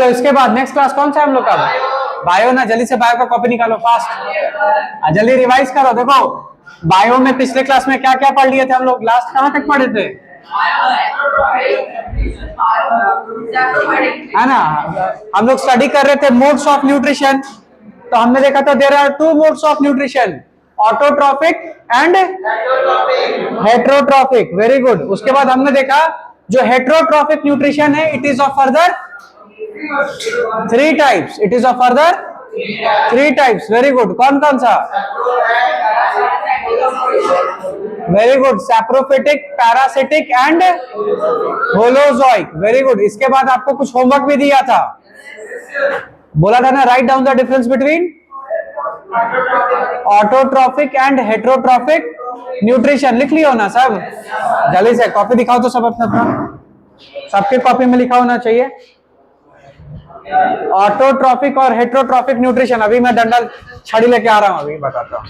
चलो इसके बाद नेक्स्ट क्लास कौन सा है हम लोग का? बायो ना, जल्दी से बायो का कॉपी निकालो फास्ट, जल्दी रिवाइज करो। देखो बायो में पिछले क्लास में क्या क्या पढ़ लिए थे हम लोग? लास्ट कहाँ तक पढ़े थे? है ना, हम लोग स्टडी कर रहे थे मोड्स ऑफ न्यूट्रिशन। तो हमने देखा था there are two modes of nutrition, autotrophic and heterotrophic. Very good. उसके बाद हमने देखा जो हेटेरोट्रॉफिक न्यूट्रिशन है, it is of further 3 types. It is of further 3 types. Very good. कौन कौन सा? Very good. Saprophytic, parasitic and holozoic. Very good. इसके बाद आपको कुछ होमवर्क भी दिया था, बोला था ना, write down the difference between autotrophic and heterotrophic nutrition. लिख लियो ना सब, जल्दी से कॉपी दिखाओ तो सब अपना अपना, सबके कॉपी में लिखा होना चाहिए ऑटोट्रॉफिक और हेटेरोट्रॉफिक न्यूट्रिशन। अभी मैं डंडा छड़ी लेके आ रहा हूं, अभी बताता हूं।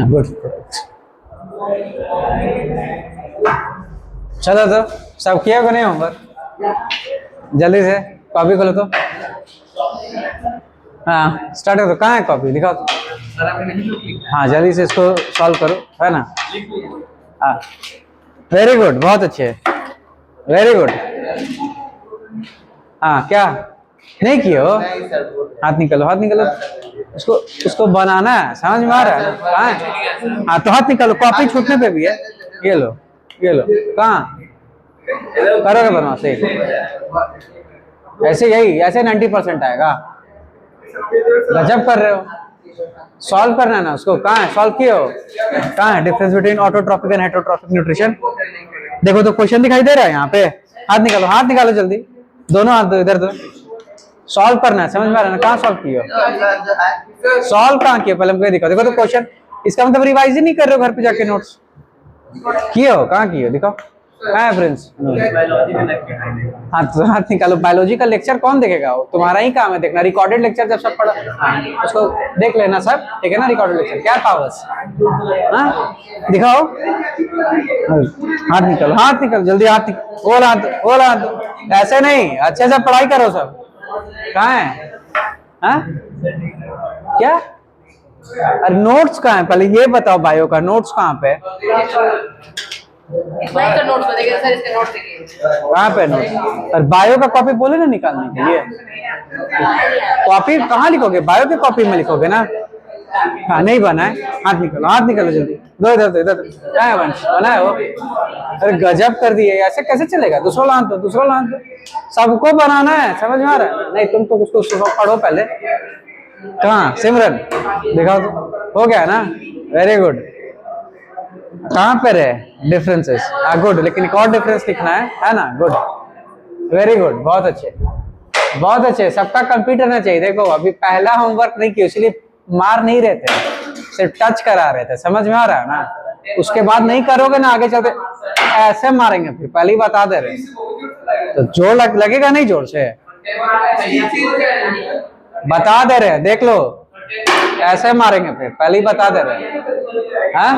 गुड। चलो तो सब किया को नहीं होमवर्क? जल्दी से कॉपी खोलो तो। हाँ स्टार्ट करो। कहाँ है कॉपी? दिखाओ तो। हाँ जल्दी से इसको सॉल्व करो, है ना। हाँ वेरी गुड, बहुत अच्छे, वेरी गुड। हाँ क्या नहीं किए हो? हाथ निकालो, हाथ निकालो। उसको बनाना है, समझ में आ रहा है? कहाँ है? हाँ तो हाथ निकालो, कॉपी छूटने पे भी है। ये लो, ये लो। कहाँ करोगे बनवा से? ऐसे यही, ऐसे 90% आएगा। गजब कर रहे हो। सॉल्व करना है ना उसको। कहाँ है? सॉल्व किए हो? कहाँ है difference between autotrophic and heterotrophic nutrition? देखो तो क्वेश्चन दिखाई दे रहा है यहाँ पे। हाथ निकालो, हाथ निकालो जल्दी, दोनों हाथ दो, इधर दो। सॉल्व करना है, समझ में आ रहा है ना? कहाँ सॉल्व किए हो? सॉल्व कहाँ किए पहले हमको दिखाओ। देखो तो क्वेश्चन, इसका मतलब रिवाइज ही नहीं कर रहे हो घर पे जाके नोट्स? किए हो? कहाँ किए हो? दिखाओ। कहाँ है फ्रेंड्स? हाथ निकालो। बायोलॉजी का लेक्चर कौन देखेगा? वो तुम्हारा ही काम है देखना। रिकॉर्डेड लेक्चर जब सब पढ़ा, हाँ उसको देख लेना सब, ठीक है ना। रिकॉर्डेड लेक्चर क्या पावर्स, हाँ दिखाओ। हाथ निकालो, हाथ निकालो जल्दी, हाथ और हाथ, और हाथ। ऐसे नहीं, अच्छे से पढ़ाई करो सब। कहाँ है? हाँ क्या? अरे नोट्स कहाँ है पहले ये बताओ। बायो का नोट्स कहाँ पे? कहाँ पे नोट्स? और बायो का कॉपी बोले ना निकालने के लिए। कॉपी कहाँ लिखोगे? बायो की कॉपी में लिखोगे ना। हाँ नहीं बना है, हाथ निकालो, हाथ निकालो जल्दी। दो इधर दो, इधर क्या है बनाए हो? अरे गजब कर दिए, ऐसे कैसे चलेगा? दूसरा लान दो, दूसरा लान दो। सबको बनाना है, समझ में आ रहा है? नहीं तुम तो उसको पढ़ो पहले। कहाँ सिमरन? दिखाओ तो। हो गया ना, वेरी गुड। कहाँ पर है डिफरेंसेस? गुड, लेकिन एक और डिफरेंस लिखना है ना। गुड, वेरी गुड, बहुत अच्छे, बहुत अच्छे। सबका कंप्लीट रहना चाहिए। देखो अभी पहला होमवर्क नहीं किया, इसलिए मार नहीं रहे थे, सिर्फ टच करा रहे थे, समझ में आ रहा है ना। उसके बाद नहीं करोगे ना, आगे चलते ऐसे मारेंगे, फिर पहले ही बता दे रहे। तो जोर लगेगा नहीं, जोर से बता दे रहे, देख लो ऐसे मारेंगे, फिर पहले ही बता दे रहे। हाँ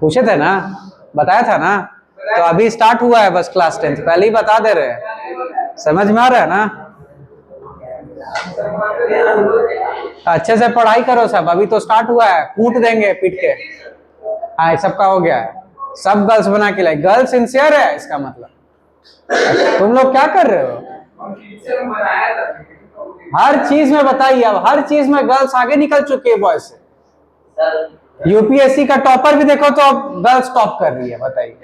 पूछे थे ना, बताया था ना। तो अभी स्टार्ट हुआ है बस क्लास 10, पहले ही बता दे रहे। समझ में आ रहा है ना? अच्छे से पढ़ाई करो सब, अभी तो स्टार्ट हुआ है, कूट देंगे पीट के। हाँ सबका हो गया है, सब गर्ल्स बना के लाए। गर्ल्स सिंसियर है इसका मतलब। तुम लोग क्या कर रहे हो? हर चीज में बताइए, अब हर चीज में गर्ल्स आगे निकल चुकी है बॉयज से। यूपीएससी का टॉपर भी देखो तो अब गर्ल्स टॉप कर रही है, बताइए।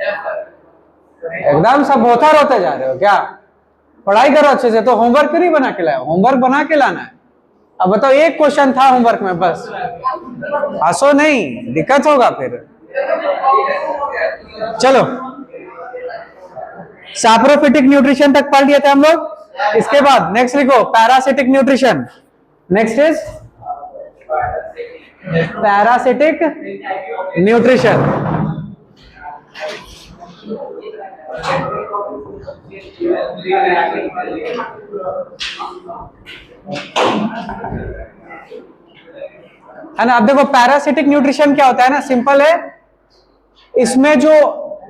एकदम सब होता रोते जा रहे हो क्या? पढ़ाई करो अच्छे से। तो होमवर्क क्यों नहीं बना के लाए? होमवर्क बना के लाना है। अब बताओ, एक क्वेश्चन था होमवर्क में बस, हंसो नहीं, दिक्कत होगा फिर। चलो सैप्रोफिटिक न्यूट्रिशन तक पढ़ लिए थे हम लोग। इसके बाद नेक्स्ट लिखो parasitic nutrition. Next is parasitic nutrition. है ना। अब देखो पैरासिटिक न्यूट्रिशन क्या होता है ना, सिंपल है। इसमें जो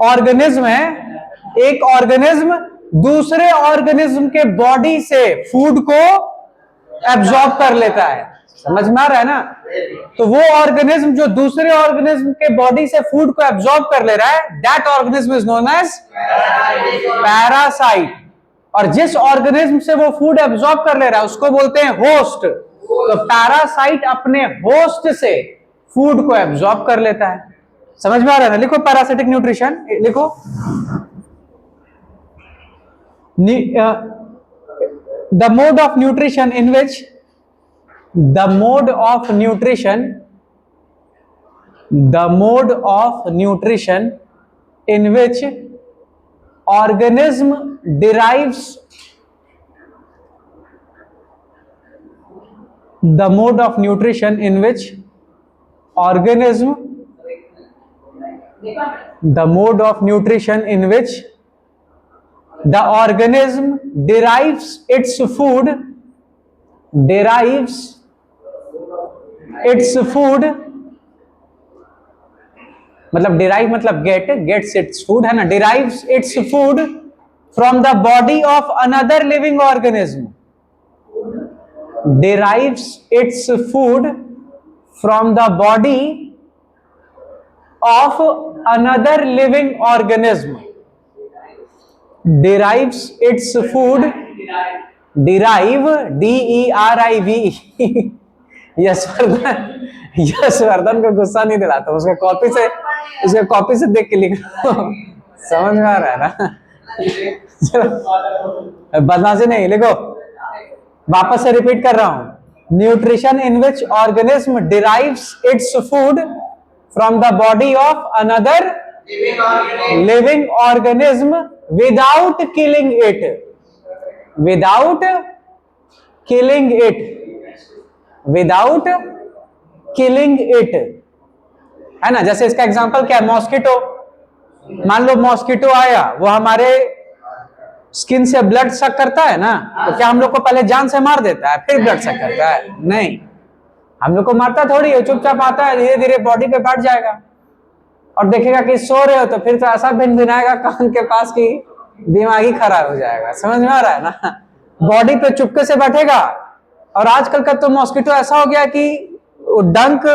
ऑर्गेनिज्म है, एक ऑर्गेनिज्म दूसरे ऑर्गेनिज्म के बॉडी से फूड को एब्जॉर्ब कर लेता है। समझ में आ रहा है ना। तो वो ऑर्गेनिज्म जो दूसरे ऑर्गेनिज्म के बॉडी से फूड को एब्जॉर्ब कर ले रहा है, that organism is known as parasite. और जिस ऑर्गेनिज्म से वो फूड एब्जॉर्ब कर ले रहा है उसको बोलते हैं होस्ट। तो पैरासाइट अपने होस्ट से फूड को एब्जॉर्ब कर लेता है। समझ में आ रहा है ना। लिखो पैरासिटिक न्यूट्रिशन, लिखो the mode of nutrition in which the mode of nutrition in which organism derives the mode of nutrition in which organism the mode of nutrition in which the organism derives its food मतलब derive मतलब gets its food, है ना। derives its food from the body of another living organism, derives its food from the body of another living organism, derives its food, derive DERIVE Yashvardhan को गुस्सा नहीं दिलाता, उसके copy से देख के लिख समझ में आ रहा है ना। चलो बदमाशी नहीं, लिखो वापस से रिपीट कर रहा हूं। Nutrition in which organism derives its food from the body of another living organism without killing it, without killing it, without killing it, है ना। जैसे इसका एग्जांपल क्या है, मॉस्किटो। मान लो मॉस्किटो आया, वो हमारे स्किन से ब्लड सक करता है ना, तो क्या हम लोग को पहले जान से मार देता है फिर ब्लड सक करता है? नहीं, हम लोग को मारता थोड़ी है, चुपचाप आता है, धीरे धीरे बॉडी पे बैठ जाएगा और देखेगा कि सो रहे हो तो फिर तो ऐसा भिनभिनाएगा कान के पास कि दिमाग ही खराब हो जाएगा। समझ में आ रहा है ना। बॉडी पे चुपके से बैठेगा। और आजकल का तो मॉस्किटो ऐसा हो गया कि वो डंक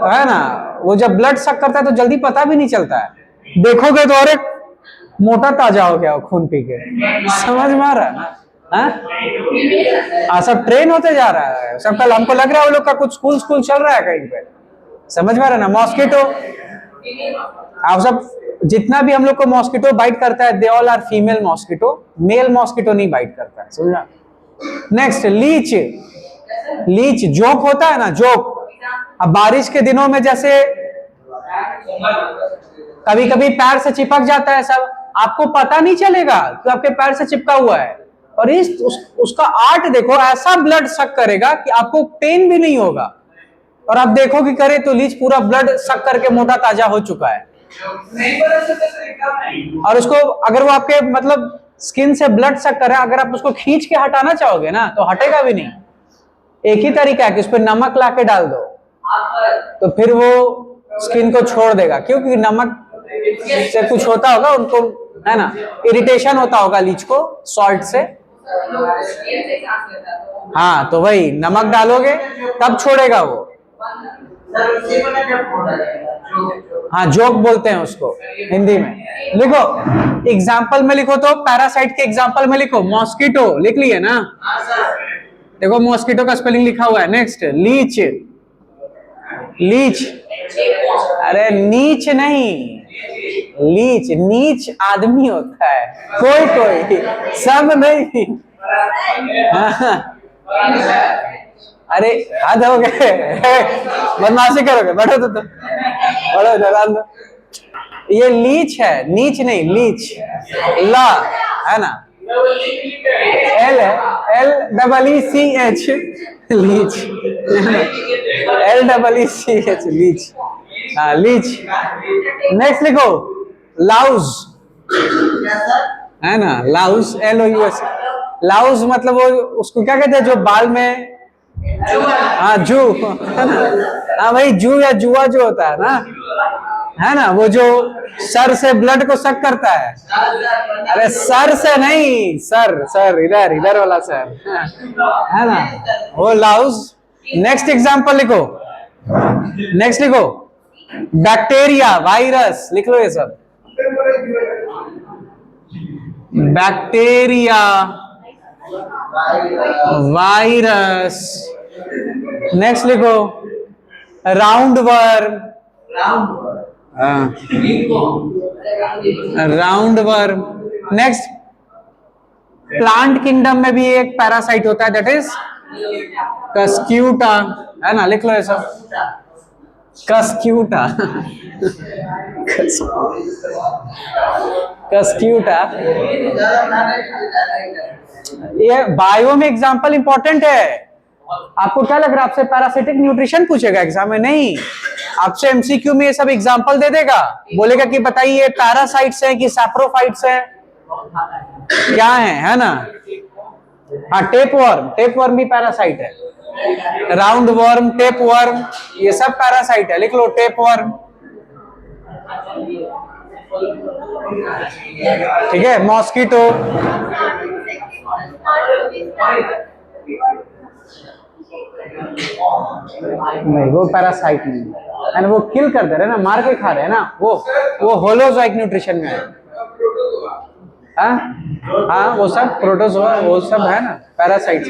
है ना, वो जब ब्लड सक करता है तो जल्दी पता भी नहीं चलता है, देखोगे तो और एक मोटा ताजा हो गया वो खून पी के। समझ में आ रहा है ना। सब ट्रेन होते जा रहा है सब। कल हमको लग रहा है वो लोग का कुछ स्कूल चल रहा है कहीं पे। समझ में आ रहा है ना। मॉस्किटो, आप सब जितना भी हम लोग को मॉस्किटो बाइट करता है, they all are female mosquito, male mosquito नहीं बाइट करता है। समझा। Next, Leach. लीच जोक होता है ना, जोक। अब बारिश के दिनों में जैसे कभी कभी पैर से चिपक जाता है सब, आपको पता नहीं चलेगा कि आपके पैर से चिपका हुआ है। और उसका आर्ट देखो, ऐसा ब्लड सक करेगा कि आपको पेन भी नहीं होगा। और आप देखो कि करे तो लीच पूरा ब्लड सक करके मोटा ताजा हो चुका है। और उसको अगर वो आपके मतलब स्किन से ब्लड सक करे, अगर आप उसको खींच के हटाना चाहोगे ना तो हटेगा भी नहीं। एक ही तरीका है कि उस पर नमक ला के डाल दो तो फिर वो स्किन को छोड़ देगा, क्योंकि नमक से कुछ होता होगा उनको, है ना, इरिटेशन होता होगा लीच को सॉल्ट से। हाँ, तो वही नमक डालोगे तब छोड़ेगा वो। हाँ, जोक बोलते हैं उसको हिंदी में। लिखो एग्जाम्पल में, लिखो तो पैरासाइट के एग्जाम्पल में लिखो। मॉस्किटो लिख लिए ना, देखो मॉस्किटो का स्पेलिंग लिखा हुआ है। Next, Leach. लीच, अरे नीच नहीं, लीच नीच आदमी होता है, कोई सब नहीं। अरे हद हो गए, बदमाशी करोगे, बैठो तो बैठो जरा। ये लीच है, नीच नहीं, लीच ला है ना, L LEECH leech, LEECH leech. हाँ, लीच। नेक्स्ट लिखो लाउज। है ना, लाउस, LOUS। लाउस मतलब वो उसको क्या कहते हैं जो बाल में, हाँ जू, है ना। हाँ भाई, जू या जुआ जो होता है ना, वो जो सर से ब्लड को सक करता है। अरे सर से नहीं, सर सर इधर इधर वाला सर, है ना, वो लाउस। नेक्स्ट एग्जांपल लिखो, नेक्स्ट लिखो, बैक्टीरिया, वायरस, लिख लो ये सब। Bacteria, virus. नेक्स्ट लिखो, round worm, round worm. Next, plant kingdom में भी एक पैरासाइट होता है, दैट इज कस्क्यूटा, है ना, लिख लो ये सब, कस्क्यूटा। कस्क्यूटा। ये बायो में एग्जांपल इंपॉर्टेंट है। आपको क्या लग रहा है आपसे पैरासिटिक न्यूट्रिशन पूछेगा एग्जाम में? नहीं, आपसे एमसीक्यू में ये सब एग्जांपल दे देगा, बोलेगा कि बताइए पैरासाइट्स हैं कि सैप्रोफाइट्स हैं, क्या है ना। हाँ, टेपवर्म, टेपवर्म भी पैरासाइट है, राउंड वर्म, टेपवर्म, ये सब पैरासाइट है, लिख लो टेपवर्म। ठीक है, मॉस्किटो, नहीं वो पैरासाइट नहीं है, वो किल कर दे रहे ना, मार के खा रहे हैं ना, वो होलोजोइक न्यूट्रिशन में है। हाँ वो सब प्रोटोजोआ, वो सब है ना पैरासाइट।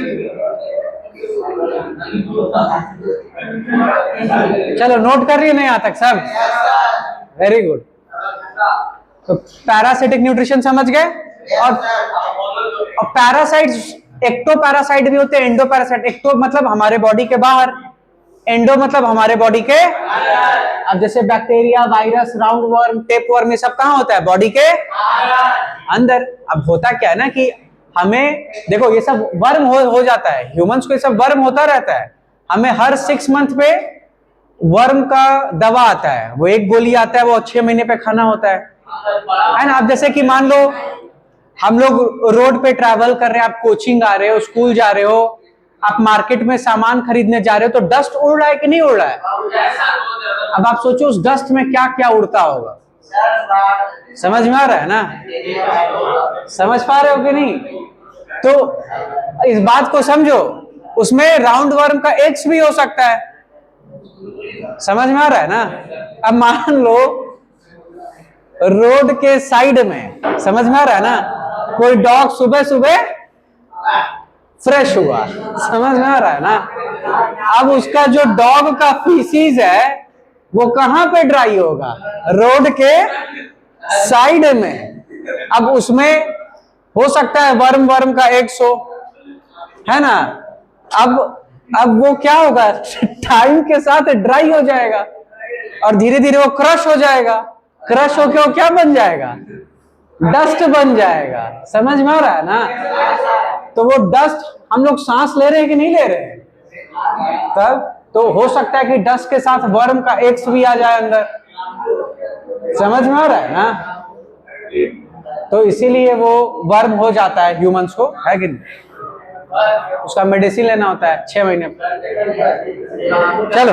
चलो नोट कर रही है नहीं यहाँ तक सब? Very good. तो पैरासिटिक न्यूट्रिशन समझ गए। और पैरासाइट्स, एक्टो पैरासाइट भी होते हैं, एंडो पैरासाइट। एक्टो मतलब हमारे बॉडी के बाहर, एंडो मतलब हमारे बॉडी के। अब जैसे bacteria, virus, round worm, tapeworm, ये सब कहाँ होता है? बॉडी के अंदर। अब होता क्या है ना कि हमें देखो ये सब वर्म हो जाता है, ह्यूमंस को ये सब वर्म होता रहता है। हमें हर 6 मंथ पे वर्म का दवा आता है, वो एक गोली आता है, वो 6 महीने पे खाना होता है ना। अब जैसे कि मान लो हम लोग रोड पे ट्रैवल कर रहे हैं, आप कोचिंग आ रहे हो, स्कूल जा रहे हो, आप मार्केट में सामान खरीदने जा रहे हो, तो डस्ट उड़ रहा है कि नहीं उड़ रहा है? अब आप सोचो उस डस्ट में क्या क्या उड़ता होगा। समझ में आ रहा है ना? समझ पा रहे हो कि नहीं? तो इस बात को समझो, उसमें राउंड वर्म का एग्स भी हो सकता है। समझ में आ रहा है ना? अब मान लो रोड के साइड में, समझ में आ रहा है ना, कोई डॉग सुबह सुबह फ्रेश हुआ, समझ में आ रहा है ना। अब उसका जो डॉग का फीसीज है वो कहां पे ड्राई होगा? रोड के साइड में। अब उसमें हो सकता है वर्म का एग्स हो, है ना। अब वो क्या होगा? टाइम के साथ ड्राई हो जाएगा और धीरे धीरे वो क्रश हो जाएगा। क्रश होके वो क्या बन जाएगा? डस्ट बन जाएगा। समझ में आ रहा है ना? तो वो डस्ट हम लोग सांस ले रहे हैं कि नहीं ले रहे हैं? तब तो हो सकता है कि डस्ट के साथ वर्म का एग्स भी आ जाए अंदर। समझ में आ रहा है ना? तो इसीलिए वो वर्म हो जाता है ह्यूमंस को, है कि नहीं? उसका मेडिसिन लेना होता है 6 महीने। चलो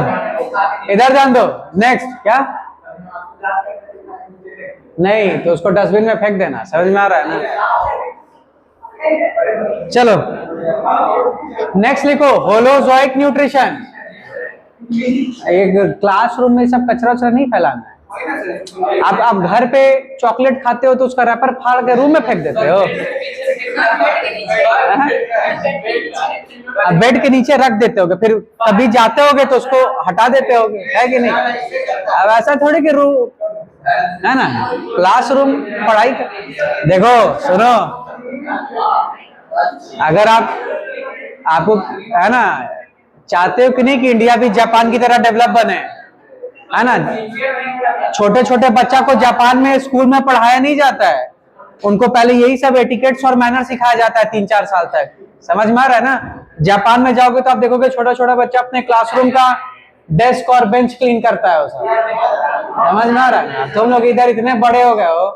इधर ध्यान दो। नेक्स्ट क्या? नहीं तो उसको डस्टबिन में फेंक देना। समझ में आ रहा है ना? चलो नेक्स्ट लिखो, होलोजोइक न्यूट्रिशन। एक क्लासरूम में सब कचरा वचरा नहीं फैलाना है। आप घर पे चॉकलेट खाते हो तो उसका रैपर फाड़ के रूम में फेंक देते हो, आप बेड के नीचे रख देते होगे, फिर कभी जाते होगे तो उसको हटा देते होगे, है कि नहीं? अब ऐसा थोड़ी कि रूम, है ना, क्लासरूम पढ़ाई देखो सुनो, अगर आपको है ना चाहते हो कि नहीं कि इंडिया भी जापान की तरह डेवलप बने, है ना। छोटे छोटे बच्चा को जापान में स्कूल में पढ़ाया नहीं जाता है, उनको पहले यही सब एटिकेट्स और मैनर सिखाया जाता है 3-4 साल तक। समझ में आ रहा है ना? जापान में जाओगे तो आप देखोगे छोटा छोटा बच्चा अपने क्लासरूम का डेस्क और बेंच क्लीन करता है वो सब। समझ में आ रहा है ना? तुम लोग इधर इतने बड़े हो गए हो,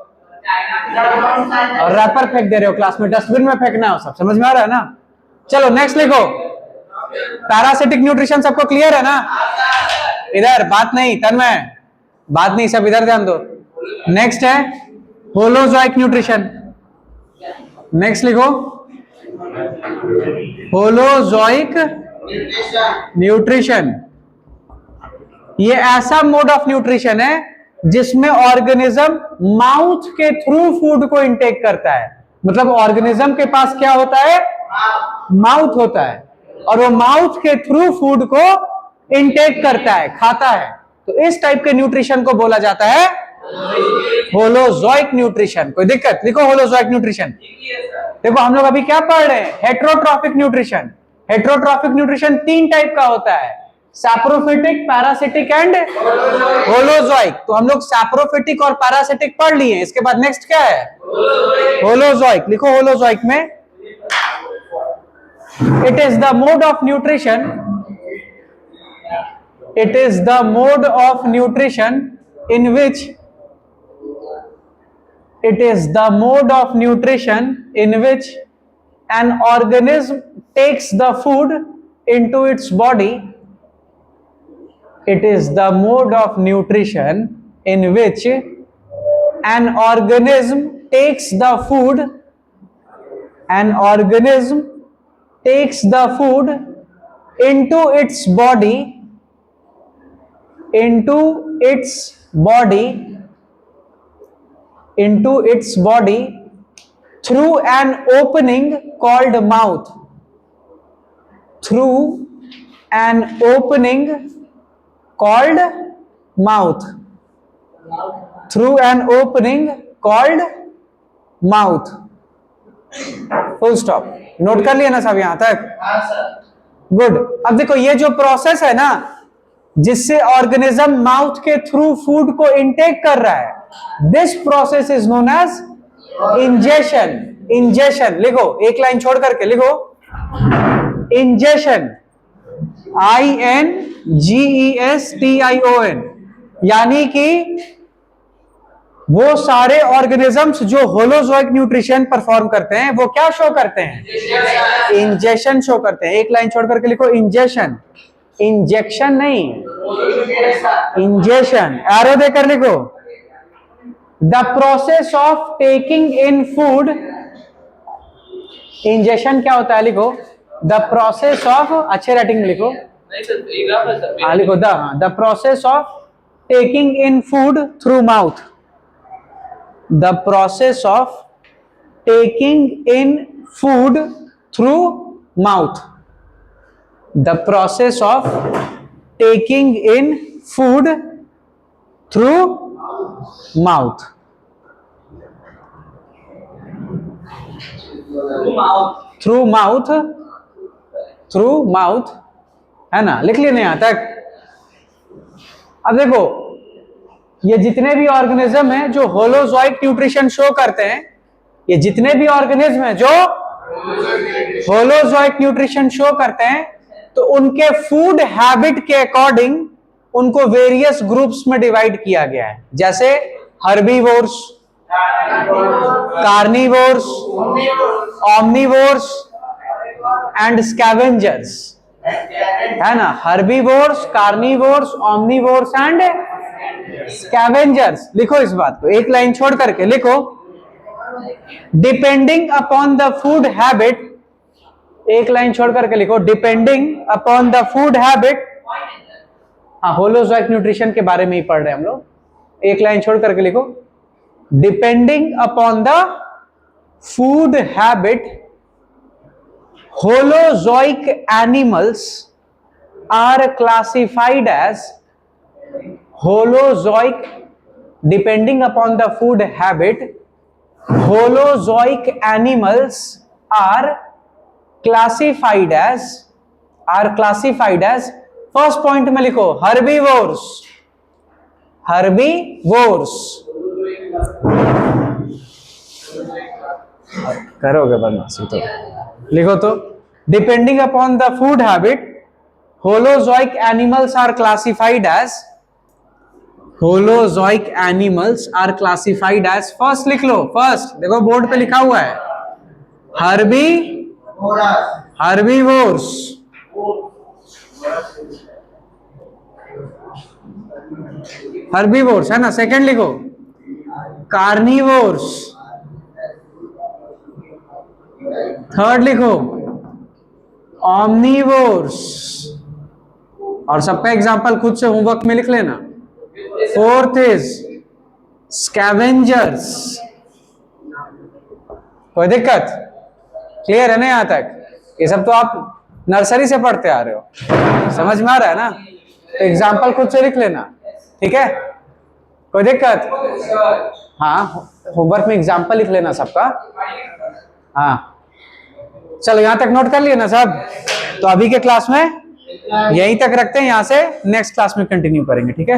और रैपर फेंक दे रहे हो क्लास में, डस्टबिन में फेंकना है सब, समझ में आ रहा है ना? चलो नेक्स्ट लिखो। पैरासिटिक न्यूट्रिशन सबको क्लियर है ना? इधर बात नहीं, तन्मय बात नहीं, सब इधर ध्यान दो। नेक्स्ट है होलोजोइक न्यूट्रिशन। नेक्स्ट लिखो होलोजोइक न्यूट्रिशन। ये ऐसा मोड ऑफ न्यूट्रिशन है जिसमें ऑर्गेनिज्म माउथ के थ्रू फूड को इंटेक करता है। मतलब ऑर्गेनिज्म के पास क्या होता है? माउथ होता है, और वो माउथ के थ्रू फूड को इंटेक करता है, खाता है। तो इस टाइप के न्यूट्रिशन को बोला जाता है होलोजोइक न्यूट्रिशन। कोई दिक्कत? लिखो होलोजोइक न्यूट्रिशन। देखो हम लोग अभी क्या पढ़ रहे हैं? Heterotrophic nutrition. Heterotrophic nutrition 3 type का होता है, सैप्रोफिटिक, पैरासिटिक एंड होलोजोइक। तो हम लोग सैप्रोफिटिक और पैरासिटिक पढ़ लिए। इसके बाद नेक्स्ट क्या है? होलोजोइक। लिखो होलोजोइक में it is the mode of nutrition, it is the mode of nutrition in which it is the mode of nutrition in which an organism takes the food into its body. It is the mode of nutrition in which an organism takes the food, an organism takes the food into its body, into its body through an opening called mouth, through an opening called mouth, through an opening called mouth। Full stop. Note कर लिया ना सब यहां तक? Good. अब देखो ये जो प्रोसेस है ना जिससे ऑर्गेनिज्म माउथ के थ्रू फूड को इनटेक कर रहा है, this process is known as ingestion. Ingestion लिखो, एक लाइन छोड़ करके लिखो इंजेशन, INGESTION। यानी कि वो सारे ऑर्गेनिजम्स जो होलोजोइक न्यूट्रिशन परफॉर्म करते हैं वो क्या शो करते हैं? इंजेशन शो करते हैं। एक लाइन छोड़ करके लिखो इंजेशन। इंजेक्शन नहीं, इंजेशन। एरो देकर लिखो the process of taking in food. Injection क्या होता है? लिखो द प्रोसेस ऑफ, अच्छे राइटिंग में लिखो, लिखो the process of taking in food through mouth. The process of taking in food through mouth. The process of taking in food through mouth. Through mouth, through mouth, है ना? लिख लेने यहां तक। अब देखो ये जितने भी ऑर्गेनिज्म हैं जो होलोजोइक न्यूट्रिशन शो करते हैं, ये जितने भी ऑर्गेनिज्म हैं जो होलोजोइक न्यूट्रिशन शो करते हैं, तो उनके फूड हैबिट के अकॉर्डिंग उनको वेरियस ग्रुप्स में डिवाइड किया गया है। जैसे herbivores, carnivores, omnivores and scavengers, है ना? Herbivores, carnivores, omnivores and scavengers. लिखो इस बात को, एक लाइन छोड़ करके लिखो depending upon the food habit. एक लाइन छोड़ करके लिखो depending upon the food habit. हाँ, होलोजोइक न्यूट्रिशन के बारे में ही पढ़ रहे हैं हम लोग। एक लाइन छोड़ करके लिखो depending upon the food habit, holozoic animals are classified as holozoic. Depending upon the food habit, holozoic animals are classified as first point में लिखो हर्बीवोर्स। हर्बीवोर्स करोगे बदमाशी तो लिखो तो depending upon the food habit, holozoic animals are classified as holozoic animals are classified as, first लिख लो, first देखो बोर्ड पे लिखा हुआ है, हर्बीवोर्स, हर्बीवोर्स है ना। सेकंड लिखो कार्निवोर्स, थर्ड लिखो ऑमनीवोर्स, और सबका एग्जांपल खुद से होमवर्क में लिख लेना। Fourth is scavengers. कोई दिक्कत? क्लियर है ना यहां तक? ये सब तो आप नर्सरी से पढ़ते आ रहे हो, समझ में आ रहा है ना? तो एग्जांपल खुद से लिख लेना, ठीक है? कोई दिक्कत? हाँ, होमवर्क में एग्जांपल लिख लेना सबका। हाँ चलो यहां तक नोट कर लिए ना सब? तो अभी के क्लास में यहीं तक रखते हैं, यहां से नेक्स्ट क्लास में कंटिन्यू करेंगे, ठीक है?